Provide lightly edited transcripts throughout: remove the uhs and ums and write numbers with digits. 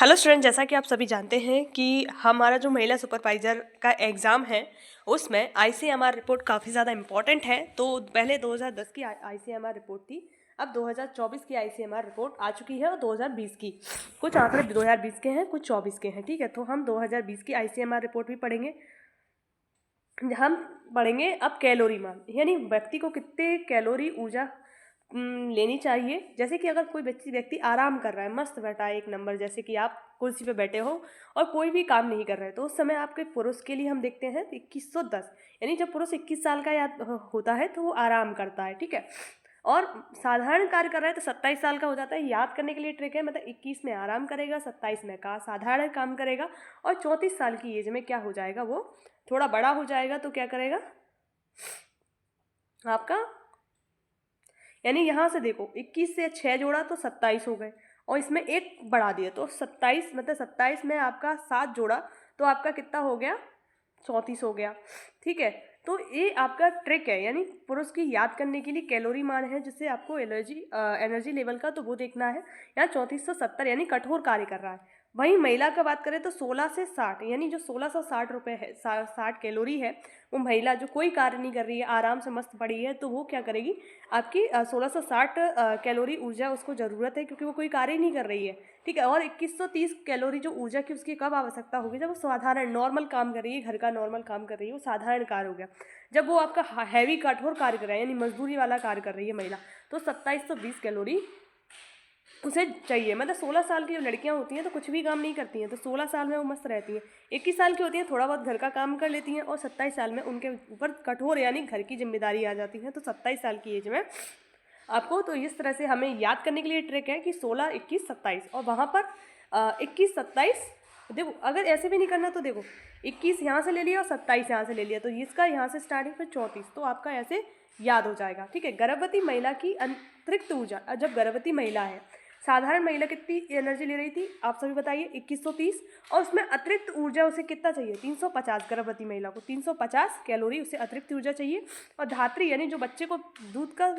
Hello student, जैसा कि आप सभी जानते हैं कि हमारा जो महिला सुपरवाइज़र का एग्ज़ाम है उसमें आईसीएमआर रिपोर्ट काफ़ी ज़्यादा इम्पॉर्टेंट है। तो पहले 2010 की आईसीएमआर रिपोर्ट थी, अब 2024 की आईसीएमआर रिपोर्ट आ चुकी है और 2020 की। कुछ आंकड़े 2020 के हैं, कुछ 24 के हैं। ठीक है, तो हम 2020 की आईसीएमआर रिपोर्ट भी पढ़ेंगे। हम पढ़ेंगे अब कैलोरी मान, यानी व्यक्ति को कितने कैलोरी ऊर्जा लेनी चाहिए। जैसे कि अगर कोई व्यक्ति आराम कर रहा है, मस्त बैठा है एक नंबर, जैसे कि आप कुर्सी पे बैठे हो और कोई भी काम नहीं कर रहे हैं, तो उस समय आपके पुरुष के लिए हम देखते हैं 2110, यानी जब पुरुष 21 साल का होता है तो वो आराम करता है। ठीक है, और साधारण कार्य कर रहा है तो 27 साल का हो जाता है। याद करने के लिए ट्रिक है, मतलब 21 में आराम करेगा, 27 में का साधारण काम करेगा, और 34 साल की एज में क्या हो जाएगा, वो थोड़ा बड़ा हो जाएगा। तो क्या करेगा आपका, यानी यहाँ से देखो 21 से 6 जोड़ा तो 27 हो गए, और इसमें एक बढ़ा दिया तो 27, मतलब 27 में आपका 7 जोड़ा तो आपका कितना हो गया, 34 हो गया। ठीक है, तो ये आपका ट्रिक है, यानी पुरुष की याद करने के लिए कैलोरी मान है जिससे आपको एनर्जी लेवल का तो वो देखना है। यहाँ 3470 यानी कठोर कार्य कर रहा है। वहीं महिला का बात करें तो 16 से 60, यानी जो 1660 रुपये है, 60 कैलोरी है, वो महिला जो कोई कार्य नहीं कर रही है, आराम से मस्त पड़ी है, तो वो क्या करेगी, आपकी 1660 कैलोरी ऊर्जा उसको ज़रूरत है, क्योंकि वो कोई कार्य नहीं कर रही है। ठीक है, और 2130 कैलोरी जो ऊर्जा की उसकी कब आवश्यकता होगी, जब वो साधारण नॉर्मल काम कर रही है, घर का नॉर्मल काम कर रही है, वो साधारण कार्य हो गया। जब वो आपका हैवी कठोर कार्य कर रहा है, यानी मजदूरी वाला कार्य कर रही है महिला, तो 2720 कैलोरी उसे चाहिए। मतलब 16 साल की जो लड़कियां होती हैं तो कुछ भी काम नहीं करती हैं, तो 16 साल में वो मस्त रहती हैं। 21 साल की होती हैं, थोड़ा बहुत घर का काम कर लेती हैं, और 27 साल में उनके ऊपर कठोर यानी घर की जिम्मेदारी आ जाती है। तो 27 साल की एज में आपको, तो इस तरह से हमें याद करने के लिए ट्रिक है कि 16, 21, 27, और वहाँ पर 21, 27। देखो अगर ऐसे भी नहीं करना तो देखो 21 यहाँ से ले लिया और 27 यहाँ से ले लिया, तो इसका यहाँ से स्टार्टिंग फिर 34, तो आपका ऐसे याद हो जाएगा। ठीक है, गर्भवती महिला की अतिरिक्त ऊर्जा, जब गर्भवती महिला है, साधारण महिला कितनी एनर्जी ले रही थी आप सभी बताइए, 2130, और उसमें अतिरिक्त ऊर्जा उसे कितना चाहिए, 350। गर्भवती महिला को 350 कैलोरी उसे अतिरिक्त ऊर्जा चाहिए। और धात्री यानी जो बच्चे को दूध का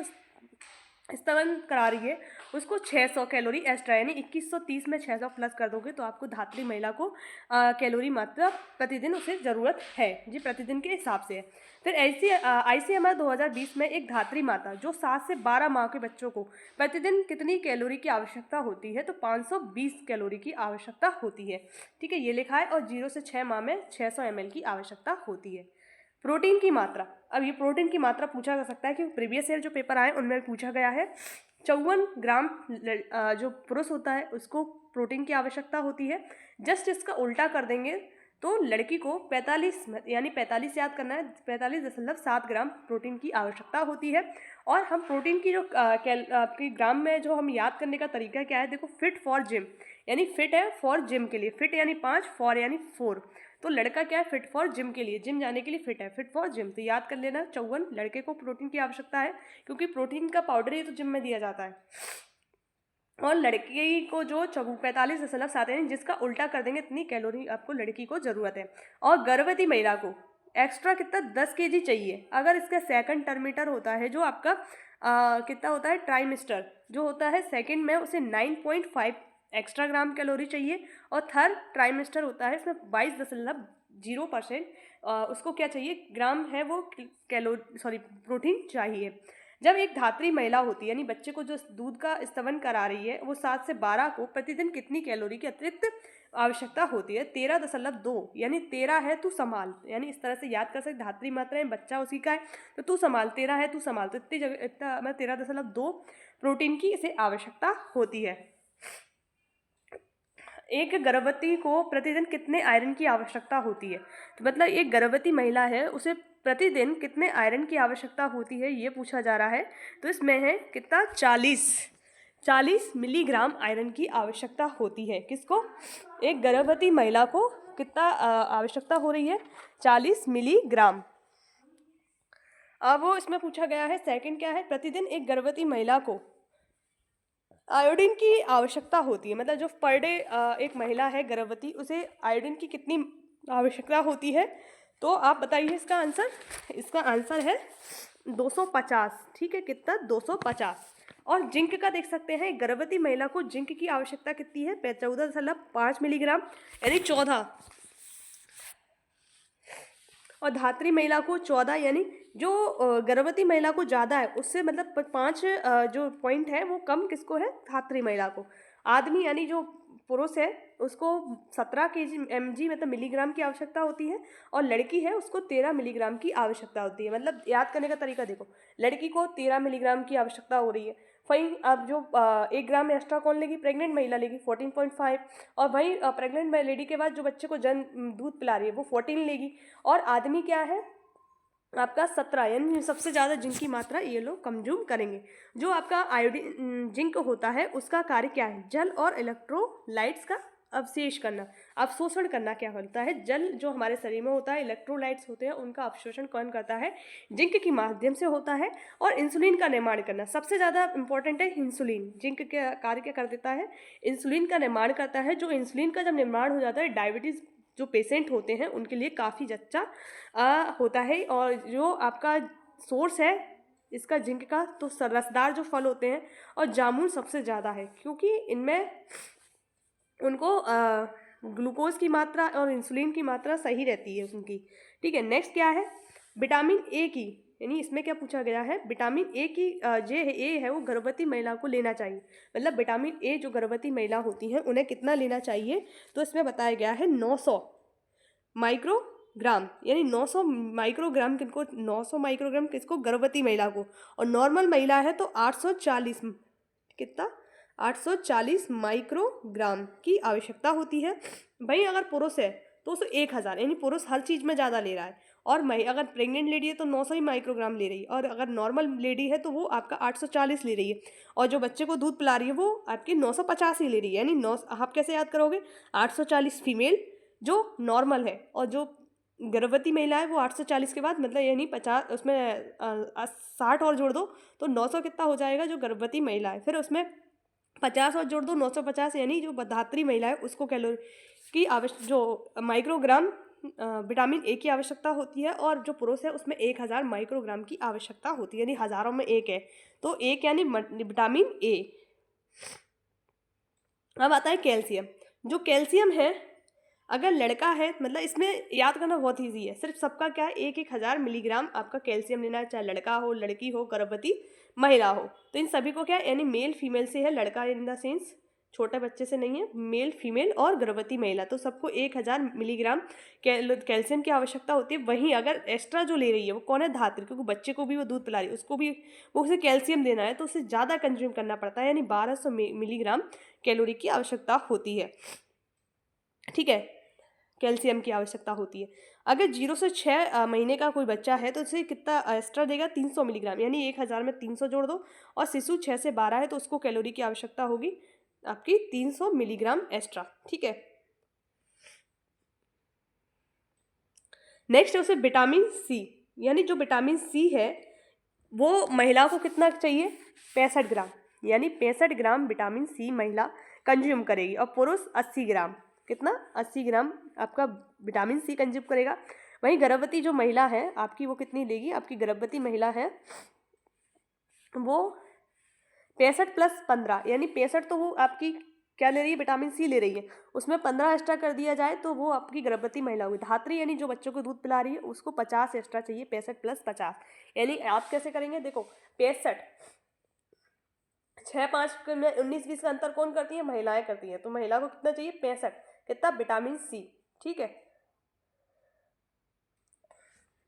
स्तवन करा रही है, उसको 600 कैलोरी एक्स्ट्रा, यानी 2130 में 600 प्लस कर दोगे तो आपको धात्री महिला को कैलोरी मात्रा प्रतिदिन उसे ज़रूरत है जी, प्रतिदिन के हिसाब से है। फिर ऐसी आईसीएमआर 2020 में एक धात्री माता जो 7 से 12 माह के बच्चों को प्रतिदिन कितनी कैलोरी की आवश्यकता होती है, तो 520 कैलोरी की आवश्यकता होती है। ठीक है, ये लिखा है, और 0 से 6 माह में 600 ml की आवश्यकता होती है। प्रोटीन की मात्रा, अब ये प्रोटीन की मात्रा पूछा जा सकता है क्योंकि प्रीवियस ईयर जो पेपर आए उनमें पूछा गया है। 54 ग्राम जो पुरुष होता है उसको प्रोटीन की आवश्यकता होती है। जस्ट इसका उल्टा कर देंगे तो लड़की को 45, यानी 45 याद करना है, 45.7 ग्राम प्रोटीन की आवश्यकता होती है। और हम प्रोटीन की जो आपकी ग्राम में जो हम याद करने का तरीका क्या है, देखो फिट फॉर जिम, यानी फिट है फॉर जिम के लिए, फिट यानी 5, फॉर यानी 4, तो लड़का क्या है, फिट फॉर जिम के लिए, जिम जाने के लिए फिट है, फिट फॉर जिम। तो याद कर लेना 54 लड़के को प्रोटीन की आवश्यकता है, क्योंकि प्रोटीन का पाउडर ही तो जिम में दिया जाता है। और लड़की को जो 45.7 है, जिसका उल्टा कर देंगे इतनी कैलोरी आपको लड़की को ज़रूरत है। और गर्भवती महिला को एक्स्ट्रा कितना 10 केजी चाहिए। अगर इसका सेकंड टर्मीटर होता है जो आपका कितना होता है, ट्राइमिस्टर जो होता है सेकंड में, उसे 9.5 एक्स्ट्रा ग्राम कैलोरी चाहिए। और थर्ड ट्राइमेस्टर होता है, इसमें 22.0% उसको क्या चाहिए, ग्राम है वो प्रोटीन चाहिए। जब एक धात्री महिला होती है, यानी बच्चे को जो दूध का स्तवन करा रही है, वो 7 से 12 को प्रतिदिन कितनी कैलोरी की अतिरिक्त आवश्यकता होती है, 13.2, यानी 13 है तू संभाल, यानी इस तरह से याद कर सकते। धात्री मात्रा है, बच्चा उसी का है, तो तू संभाल, 13 है तू संभाल, तो इतनी जगह इतना मैं 13.2 प्रोटीन की इसे आवश्यकता होती है। एक गर्भवती को प्रतिदिन कितने आयरन की आवश्यकता होती है, तो मतलब एक गर्भवती महिला है उसे प्रतिदिन कितने आयरन की आवश्यकता होती है ये पूछा जा रहा है। तो इसमें है कितना, 40 मिलीग्राम आयरन की आवश्यकता होती है। किसको, एक गर्भवती महिला को कितना आवश्यकता हो रही है, 40 मिलीग्राम। अब वो इसमें पूछा गया है सेकंड क्या है, प्रतिदिन एक गर्भवती महिला को आयोडीन की आवश्यकता होती है, मतलब जो पर डे एक महिला है गर्भवती उसे आयोडीन की कितनी आवश्यकता होती है, तो आप बताइए इसका आंसर। इसका आंसर है 250। ठीक है, कितना, 250। और जिंक का देख सकते हैं, गर्भवती महिला को जिंक की आवश्यकता कितनी है, 14.5 मिलीग्राम यानी 14, और धात्री महिला को 14, यानी जो गर्भवती महिला को ज़्यादा है उससे मतलब 5 जो पॉइंट है वो कम किसको है, धात्री महिला को। आदमी यानी जो पुरुष है उसको 17 kg मतलब मिलीग्राम की आवश्यकता होती है, और लड़की है उसको 13 मिलीग्राम की आवश्यकता होती है। मतलब याद करने का तरीका देखो, लड़की को 13 मिलीग्राम की आवश्यकता हो रही है, वहीं अब जो 1 ग्राम एक्स्ट्रा कौन लेगी, प्रेग्नेंट महिला लेगी 14.5, और वहीं प्रेग्नेंट लेडी के बाद जो बच्चे को जन्म दूध पिला रही है वो 14 लेगी, और आदमी क्या है आपका 17, यानी सबसे ज़्यादा जिंक की मात्रा ये लोग कंज्यूम करेंगे। जो आपका आयोडीन जिंक होता है उसका कार्य क्या है, जल और इलेक्ट्रोलाइट्स का अवशेष करना, अवशोषण करना क्या होता है, जल जो हमारे शरीर में होता है, इलेक्ट्रोलाइट्स होते हैं उनका अवशोषण कौन करता है, जिंक के माध्यम से होता है, और इंसुलिन का निर्माण करना सबसे ज़्यादा इंपॉर्टेंट है। इंसुलिन जिंक के कार्य क्या कर देता है, इंसुलिन का निर्माण करता है। जो इंसुलिन का जब निर्माण हो जाता है, डायबिटीज़ जो पेशेंट होते हैं उनके लिए काफ़ी अच्छा होता है। और जो आपका सोर्स है इसका जिंक का, तो रसदार जो फल होते हैं और जामुन सबसे ज़्यादा है, क्योंकि इनमें उनको ग्लूकोज की मात्रा और इंसुलिन की मात्रा सही रहती है उनकी। ठीक है, नेक्स्ट क्या है, विटामिन ए की, यानी इसमें क्या पूछा गया है, विटामिन ए की ए है वो गर्भवती महिला को लेना चाहिए। मतलब विटामिन ए जो गर्भवती महिला होती हैं उन्हें कितना लेना चाहिए, तो इसमें बताया गया है 900 माइक्रोग्राम, यानी 900 माइक्रोग्राम किनको, 900 माइक्रोग्राम किसको, गर्भवती महिला को, और नॉर्मल महिला है तो 840, कितना, 840 माइक्रोग्राम की आवश्यकता होती है। भाई अगर पुरुष है तो उसे 1000, यानी पुरुष हर चीज़ में ज़्यादा ले रहा है, और अगर प्रेग्नेंट लेडी है तो 900 ही माइक्रोग्राम ले रही है, और अगर नॉर्मल लेडी है तो वो आपका 840 ले रही है, और जो बच्चे को दूध पिला रही है वो आपकी 950 ही ले रही है। यानी 9, आप कैसे याद करोगे, 840 फीमेल जो नॉर्मल है, और जो गर्भवती महिला है वो 840 के बाद मतलब यानी 50, उसमें 60 और जोड़ दो तो 900 कितना हो जाएगा जो गर्भवती महिला है, फिर उसमें 50 और जोड़ दो 950, यानी जो धात्री महिला है उसको कैलोरी की जो माइक्रोग्राम विटामिन ए की आवश्यकता होती है, और जो पुरुष है उसमें 1000 माइक्रोग्राम की आवश्यकता होती है, यानी हज़ारों में एक है, तो एक यानी विटामिन ए। अब आता है कैल्शियम। जो कैल्शियम है अगर लड़का है, मतलब इसमें याद करना बहुत ईजी है, सिर्फ सबका क्या है, 1,000 मिलीग्राम आपका कैल्शियम लेना है, चाहे लड़का हो, लड़की हो, गर्भवती महिला हो, तो इन सभी को क्या यानी मेल फीमेल से है, लड़का इन द सेंस छोटे बच्चे से नहीं है, मेल फीमेल और गर्भवती महिला, तो सबको 1,000 मिलीग्राम कैल्शियम की आवश्यकता होती है। वहीं अगर एक्स्ट्रा जो ले रही है वो कौन है, धात्री, क्योंकि बच्चे को भी वो दूध पिला रही है, उसको भी वो उसे कैल्शियम देना है, तो उसे ज़्यादा कंज्यूम करना पड़ता है, यानी 1200 मिलीग्राम कैलोरी की आवश्यकता होती है। ठीक है, कैल्शियम की आवश्यकता होती है। अगर 0 से 6 महीने का कोई बच्चा है तो उसे कितना एक्स्ट्रा देगा, 300 मिलीग्राम, यानी 1000 में 300 जोड़ दो, और शिशु 6 से 12 है तो उसको कैलोरी की आवश्यकता होगी आपकी 300 मिलीग्राम एक्स्ट्रा। ठीक है, नेक्स्ट है उसे विटामिन सी, यानी जो विटामिन सी है वो महिला को कितना चाहिए, 65 ग्राम, यानी 65 ग्राम विटामिन सी महिला कंज्यूम करेगी, और पुरुष 80 ग्राम, कितना, 80 ग्राम आपका विटामिन सी कंज्यूम करेगा। वहीं गर्भवती जो महिला है आपकी वो कितनी लेगी, आपकी गर्भवती महिला है वो 65 + 15, यानी 65 तो वो आपकी क्या ले रही है, विटामिन सी ले रही है, उसमें 15 एक्स्ट्रा कर दिया जाए तो वो आपकी गर्भवती महिला हुई। धात्री यानी जो बच्चों को दूध पिला रही है उसको 50 एक्स्ट्रा चाहिए, 65 + 50, यानी आप कैसे करेंगे, देखो 65, 6 5 में 19 20 का अंतर कौन करती है, महिलाएं करती हैं, तो महिला को कितना चाहिए, 65, कितना, विटामिन सी। ठीक है,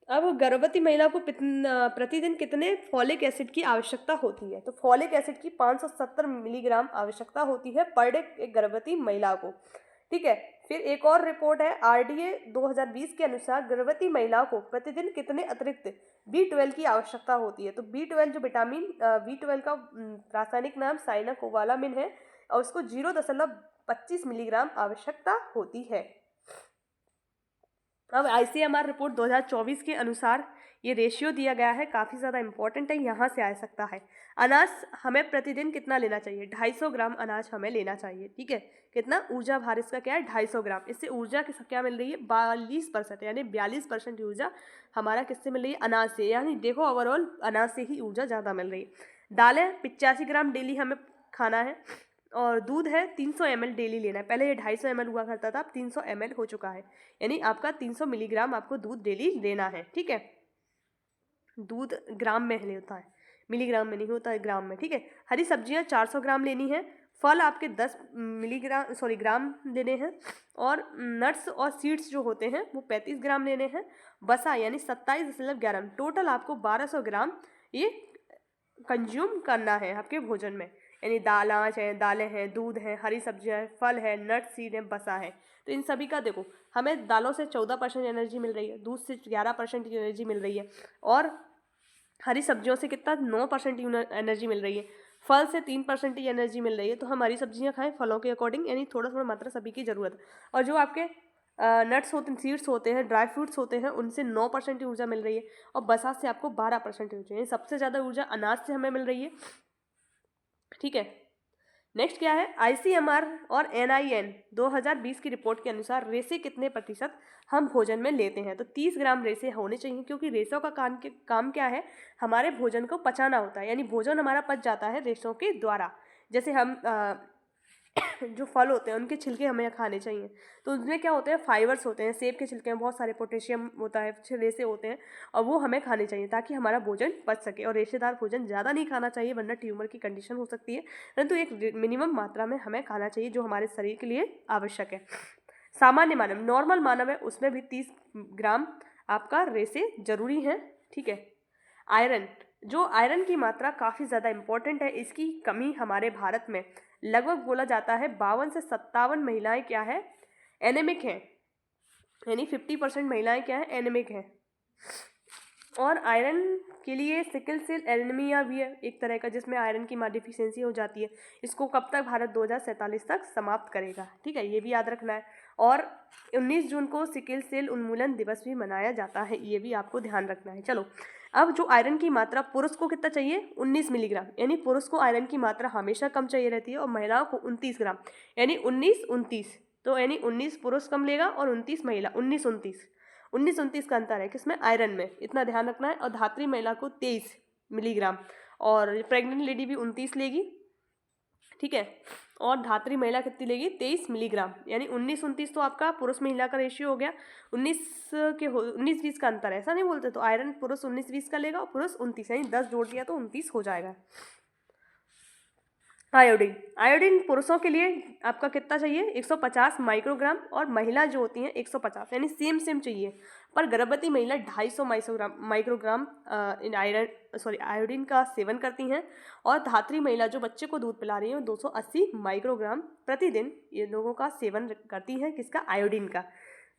अब गर्भवती महिला को प्रतिदिन कितने फॉलिक एसिड की आवश्यकता होती है, तो फॉलिक एसिड की 570 मिलीग्राम आवश्यकता होती है पर डे एक गर्भवती महिला को। ठीक है, फिर एक और रिपोर्ट है आरडीए 2020 के अनुसार गर्भवती महिला को प्रतिदिन कितने अतिरिक्त B12 की आवश्यकता होती है, तो B12 जो विटामिन B12 का रासायनिक नाम साइनाकोबालामिन है, और उसको 0.25 मिलीग्राम आवश्यकता होती है। अब ICMR रिपोर्ट 2024 के अनुसार ये रेशियो दिया गया है, काफ़ी ज़्यादा इंपॉर्टेंट है, यहाँ से आ सकता है। अनाज हमें प्रतिदिन कितना लेना चाहिए, 250 ग्राम अनाज हमें लेना चाहिए। ठीक है, कितना, ऊर्जा भार इसका क्या है, 250 ग्राम। इससे ऊर्जा की क्या मिल रही है, 42%, यानी 42% ऊर्जा हमारा किससे मिल रही है, अनाज से, यानी देखो ओवरऑल अनाज से ही ऊर्जा ज़्यादा मिल रही है। दालें 85 ग्राम डेली हमें खाना है, और दूध है 300 ml डेली लेना है। पहले ये 250 ml हुआ करता था, अब 300 ml हो चुका है, यानी आपका 300 मिलीग्राम आपको दूध डेली लेना है। ठीक है, दूध ग्राम में होता है, मिलीग्राम में नहीं होता है, ग्राम में। ठीक है, हरी सब्जियां 400 ग्राम लेनी है, फल आपके 10 मिलीग्राम ग्राम लेने हैं, और नट्स और सीड्स जो होते हैं वो 35 ग्राम लेने हैं। बसा यानी 27.11, टोटल आपको 1200 ग्राम ये कंज्यूम करना है आपके भोजन में, यानी दालें हैं, दूध है, हरी सब्जियां हैं, फल है, नट्स सीड है, बसा है। तो इन सभी का देखो, हमें दालों से 14% एनर्जी मिल रही है, दूध से 11% एनर्जी मिल रही है, और हरी सब्जियों से कितना 9% एनर्जी मिल रही है, फल से 3% ही एनर्जी मिल रही है। तो हम हरी सब्जियां खाएं फलों के अकॉर्डिंग, यानी थोड़ा थोड़ा मात्रा सभी की ज़रूरत है। और जो आपके नट्स होते हैं, सीड्स होते हैं, ड्राई फ्रूट्स होते हैं, उनसे 9% ऊर्जा मिल रही है, और बसा से आपको 12% ऊर्जा, यानी सबसे ज़्यादा ऊर्जा अनाज से हमें मिल रही है। ठीक है, नेक्स्ट क्या है, ICMR और NIN 2020 की रिपोर्ट के अनुसार रेसे कितने प्रतिशत हम भोजन में लेते हैं। तो 30 ग्राम रेसे होने चाहिए, क्योंकि रेसों का काम क्या है, हमारे भोजन को पचाना होता है, यानी भोजन हमारा पच जाता है रेसों के द्वारा। जैसे हम जो फल होते हैं उनके छिलके हमें खाने चाहिए, तो उनमें क्या होते हैं, फाइबर्स होते हैं, सेब के छिलके में बहुत सारे पोटेशियम होता है, रेसे होते हैं, और वो हमें खाने चाहिए ताकि हमारा भोजन पच सके। और रेशेदार भोजन ज़्यादा नहीं खाना चाहिए, वरना ट्यूमर की कंडीशन हो सकती है, परंतु एक मिनिमम मात्रा में हमें खाना चाहिए जो हमारे शरीर के लिए आवश्यक है। सामान्य मानव, नॉर्मल मानव है, उसमें भी 30 ग्राम आपका रेसे जरूरी है। ठीक है, आयरन, जो आयरन की मात्रा काफ़ी ज़्यादा इंपॉर्टेंट है, इसकी कमी हमारे भारत में लगभग बोला जाता है 52 से 57 महिलाएं क्या है, एनेमिक हैं, यानी 50% महिलाएं क्या है, एनेमिक हैं। और आयरन के लिए सिकल सेल एनीमिया भी है एक तरह का, जिसमें आयरन की डिफिशियंसी हो जाती है। इसको कब तक भारत 2047 तक समाप्त करेगा, ठीक है, ये भी याद रखना है। और 19 जून को सिकल सेल उन्मूलन दिवस भी मनाया जाता है, ये भी आपको ध्यान रखना है। चलो, अब जो आयरन की मात्रा पुरुष को कितना चाहिए, 19 मिलीग्राम, यानी पुरुष को आयरन की मात्रा हमेशा कम चाहिए रहती है, और महिलाओं को 29 ग्राम, यानी 19-29, तो यानी 19 पुरुष कम लेगा और 29 महिला, 19-29 का अंतर है किसमें, आयरन में, इतना ध्यान रखना है। और धात्री महिला को 23 मिलीग्राम, और प्रेग्नेंट लेडी भी 29 लेगी। ठीक है, और धात्री महिला कितनी लेगी, 23 मिलीग्राम, यानी 19-29 तो आपका पुरुष महिला का रेशियो हो गया। 19-20 का अंतर है, ऐसा नहीं बोलते, तो आयरन पुरुष 19-20 का लेगा और पुरुष 29, यानी 10 जोड़ दिया तो 29 हो जाएगा। आयोडीन, आयोडीन पुरुषों के लिए आपका कितना चाहिए, 150 माइक्रोग्राम, और महिला जो होती हैं 150, यानी सेम चाहिए। पर गर्भवती महिला 250 माइक्रोग्राम आयोडीन का सेवन करती हैं, और धात्री महिला जो बच्चे को दूध पिला रही है 280 माइक्रोग्राम प्रतिदिन ये लोगों का सेवन करती हैं, किसका, आयोडीन का।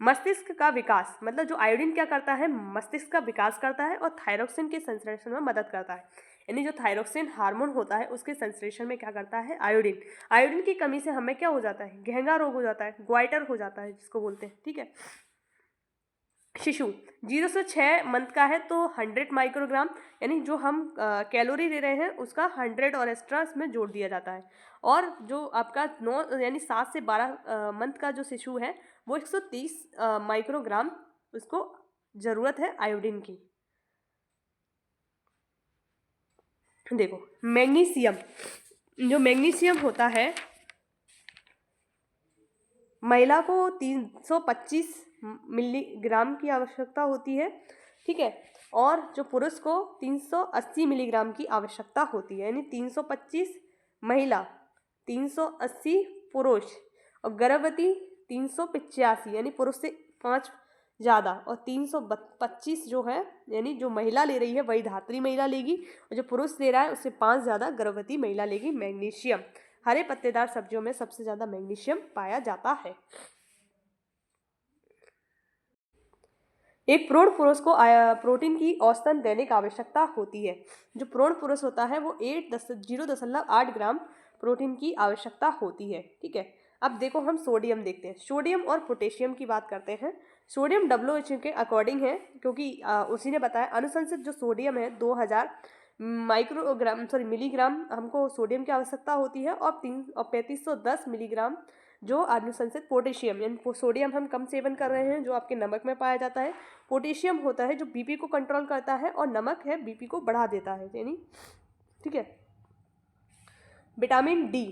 मस्तिष्क का विकास, मतलब जो आयोडीन क्या करता है, मस्तिष्क का विकास करता है, और थायरोक्सिन के संश्लेषण में मदद करता है, यानी जो थायरोक्सिन हार्मोन होता है उसके संश्लेषण में क्या करता है, आयोडीन। आयोडीन की कमी से हमें क्या हो जाता है, घेंगा रोग हो जाता है, ग्वाइटर हो जाता है जिसको बोलते हैं। ठीक है, शिशु 0 से 6 मंथ का है तो 100 माइक्रोग्राम, यानी जो हम कैलोरी ले रहे हैं उसका 100 और एक्स्ट्रा इसमें जोड़ दिया जाता है। और जो आपका 9 यानी 7 से 12 मंथ का जो शिशु है वो 130 माइक्रोग्राम उसको ज़रूरत है आयोडीन की। देखो, मैग्नीशियम, जो मैग्नीशियम होता है महिला को 325 मिलीग्राम की आवश्यकता होती है। ठीक है, और जो पुरुष को 380 मिलीग्राम की आवश्यकता होती है, यानी 325 महिला, 380 पुरुष, और गर्भवती 385, यानी पुरुष से 5 ज़्यादा, और 325 जो है, यानी जो महिला ले रही है वही धात्री महिला लेगी, और जो पुरुष ले रहा है उससे 5 ज़्यादा गर्भवती महिला लेगी मैग्नीशियम। हरे पत्तेदार सब्जियों में सबसे ज़्यादा मैग्नीशियम पाया जाता है। एक प्रौढ़ पुरुष को प्रोटीन की औसतन दैनिक आवश्यकता होती है। जो प्रौढ़ पुरुष होता है वो 0.8 ग्राम प्रोटीन की आवश्यकता होती है। ठीक है, अब देखो हम सोडियम देखते हैं, सोडियम और पोटेशियम की बात करते हैं। सोडियम WHO के अकॉर्डिंग है, क्योंकि उसी ने बताया, अनुशंसित जो सोडियम है 2000 मिलीग्राम हमको सोडियम की आवश्यकता होती है, और 3510 मिलीग्राम जो अनुशंसित पोटेशियम, यानी सोडियम हम कम सेवन कर रहे हैं जो आपके नमक में पाया जाता है। पोटेशियम होता है जो बीपी को कंट्रोल करता है, और नमक है बीपी को बढ़ा देता है, यानी ठीक है। विटामिन डी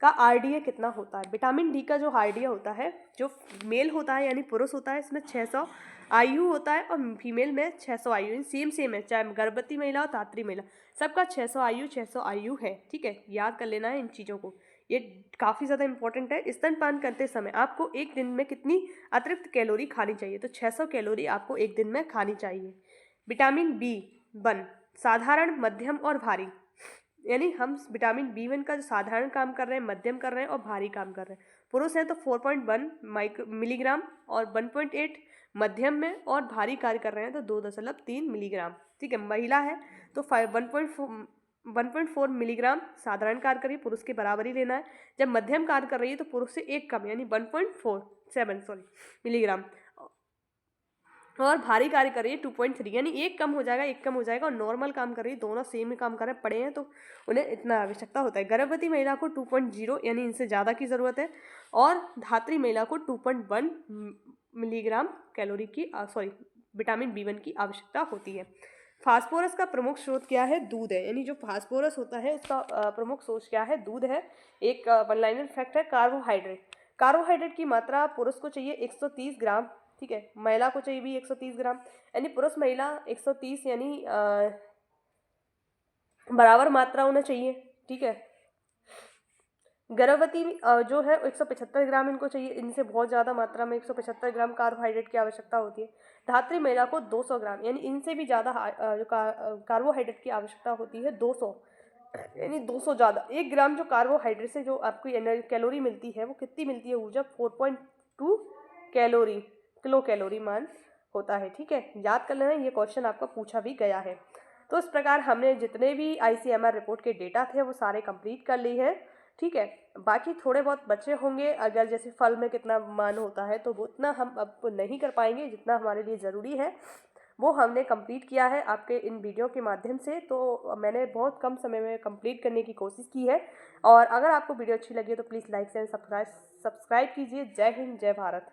का आरडीए कितना होता है? विटामिन डी का जो आरडीए होता है, जो मेल होता है यानी पुरुष होता है, इसमें 600 आयु होता है और फीमेल में 600 आयु। सेम है, चाहे गर्भवती महिला और धात्री महिला, सबका 600 आयु है। ठीक है, याद कर लेना है इन चीज़ों को, ये काफ़ी ज़्यादा इंपॉर्टेंट है। स्तनपान करते समय आपको एक दिन में कितनी अतिरिक्त कैलोरी खानी चाहिए? तो 600 कैलोरी आपको एक दिन में खानी चाहिए। विटामिन बी1 साधारण, मध्यम और भारी, यानी हम विटामिन बी1 का जो साधारण काम कर रहे हैं, मध्यम कर रहे हैं और भारी काम कर रहे हैं। पुरुष हैं तो 4.1 मिलीग्राम और 1.8 मध्यम में, और भारी कार्य कर रहे हैं तो 2.3 मिलीग्राम। ठीक है, महिला है तो 1.4 मिलीग्राम साधारण कार्य करिए, पुरुष के बराबर ही लेना है। जब मध्यम कार्य कर रही है तो पुरुष से एक कम, यानी 1.47 मिलीग्राम, और भारी कार्य कर रही है 2.3, यानी एक कम हो जाएगा, और नॉर्मल काम कर रही है, दोनों सेम ही काम कर रहे हैं, पड़े हैं तो उन्हें इतना आवश्यकता होता है। गर्भवती महिला को 2.0 यानी इनसे ज़्यादा की ज़रूरत है, और धात्री महिला को 2.1 मिलीग्राम कैलोरी की विटामिन बी1 की आवश्यकता होती है। फास्फोरस का प्रमुख स्रोत क्या है? दूध है, यानी जो फास्फोरस होता है उसका प्रमुख स्रोत क्या है? दूध है। एक वन लाइनर फैक्ट है, कार्बोहाइड्रेट की मात्रा पुरुष को चाहिए 130 ग्राम, ठीक है, महिला को चाहिए भी 130 ग्राम, यानी पुरुष महिला 130 यानी बराबर मात्रा होना चाहिए। ठीक है, गर्भवती जो है 175 ग्राम इनको चाहिए, इनसे बहुत ज़्यादा मात्रा में 175 ग्राम कार्बोहाइड्रेट की आवश्यकता होती है। धात्री महिला को 200 ग्राम, यानी इनसे भी ज़्यादा जो कार्बोहाइड्रेट की आवश्यकता होती है 200, यानी 200 ज़्यादा। 1 ग्राम जो कार्बोहाइड्रेट से जो आपको कैलोरी मिलती है वो कितनी मिलती है? ऊर्जा 4.2 किलो कैलोरी मान होता है। ठीक है, याद कर लेना, ये क्वेश्चन आपका पूछा भी गया है। तो इस प्रकार हमने जितने भी आईसीएमआर रिपोर्ट के डेटा थे वो सारे कंप्लीट कर लिए हैं। ठीक है, बाकी थोड़े बहुत बच्चे होंगे, अगर जैसे फल में कितना मान होता है तो वो उतना हम अब नहीं कर पाएंगे, जितना हमारे लिए ज़रूरी है वो हमने कंप्लीट किया है आपके इन वीडियो के माध्यम से। तो मैंने बहुत कम समय में कंप्लीट करने की कोशिश की है, और अगर आपको वीडियो अच्छी लगी तो प्लीज़ लाइक एंड सब्सक्राइब कीजिए। जय हिंद, जय भारत।